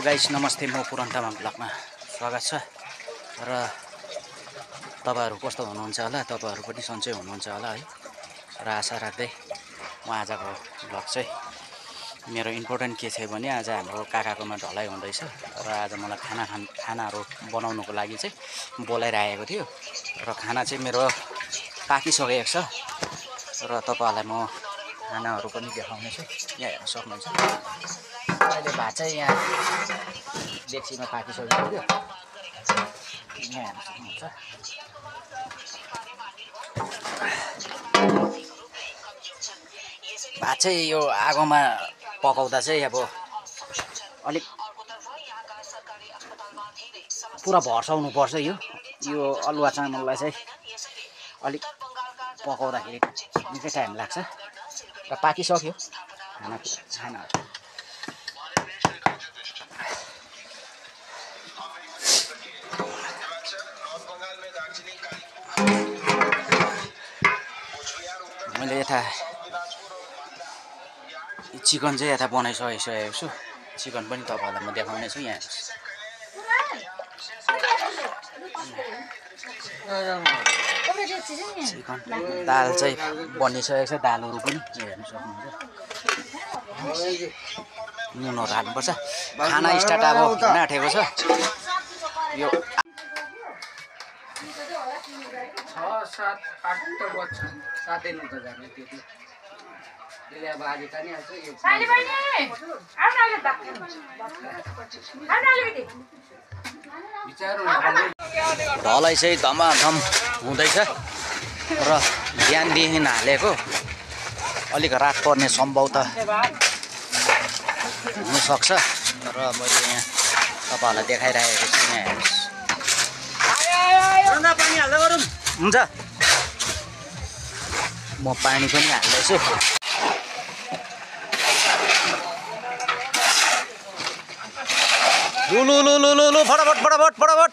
Guys नमस्ते, म पुरन तामाङ ब्लगमा स्वागत छ। र तपाईहरु कस्तो हुनुहुन्छ होला, तपाईहरु पनि सन्चै हुनुहुन्छ होला है। र आशा राख्दै म आजको ब्लग चाहिँ मेरो इम्पोर्टेन्ट के छ भने आज हाम्रो काकाकोमा ढलाइ हुँदैछ र आज मलाई खानाहरु बनाउनको लागि चाहिँ बोलाइरहेको थियो र खाना चाहिँ मेरो पाकिसकेको छ र तपाईहरुलाई म खानाहरु पनि देखाउने छु। यहाँ हेर्न सक्नुहुन्छ। अहिले भात चाहिँ यहाँ डेक्चीमा पाकिसकेको थियो। यहाँ हेर्न सक्नुहुन्छ। भात चाहिँ यो आगोमा पकाउँदा चाहिँ अब अलिक पुरा भर्साउनु पर्छ। यो अलुवा चामललाई चाहिँ अलिक पकाउँदाखेरि निकै टाइम लाग्छ र पाकिसक्यो खानाहरु। मैले यता चिकन चाहिँ यता बनाइसकेको छु। चिकन पनि तपाईहरुलाई म देखाउने छु। यहाँ चिकन दाल चाहिँ बनिसकेको छ। दालहरु पनि हेर्न सक्नुहुन्छ। नुनहरु हाल्नुपर्छ। खाना स्टार्ट अब हुन आँटेको छ। यो 6, 7, 8 त बज्छ। 7 9 त जाने त्यति। त्यसले अब आधी तानी हाल्छ। यो साइली बहिनी आउन अहिले भात खानु। आउन अलिकति। विचार ढलाइ चाहिँ धमाधम हुँदैछ र बिहानदेखि हालेको अलिक रात पर्ने सम्भवता हुन सक्छ र मैले यहाँ तपाईहरुलाई देखाइरहेको छु। यहाँ हेर्नुस्। पानी हाल्दै गरौँ। हुन्छ, म पानी पनि हाल्दैछु। लु फटाफट फटाफट फटाफट।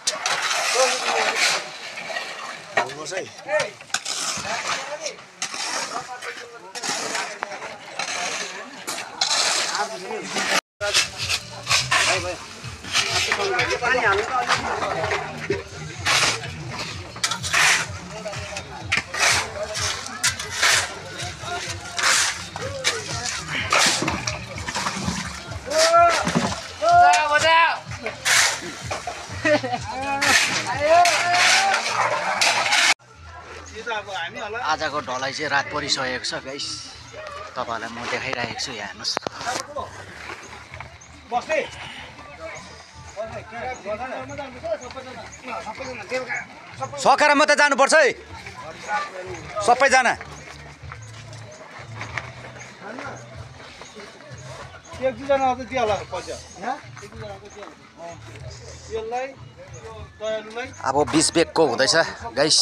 पानी हाल्नु आजको ढलाइ चाहिँ रात परिसकेको छ गाइस। तपाईहरुलाई म देखाइरहेको छु। यहाँ हेर्नुस्। सकेर मात्रै जानुपर्छ है सबैजना। अब 20 बेगको हुँदैछ guys.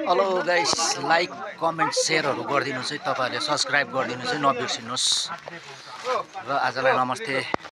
Hello guys, like comment सेयरहरु गरिदिनुस् है। तपाईहरुले सब्स्क्राइब गरिदिनुस् है, नबिर्सिनुस्। र आजलाई नमस्ते।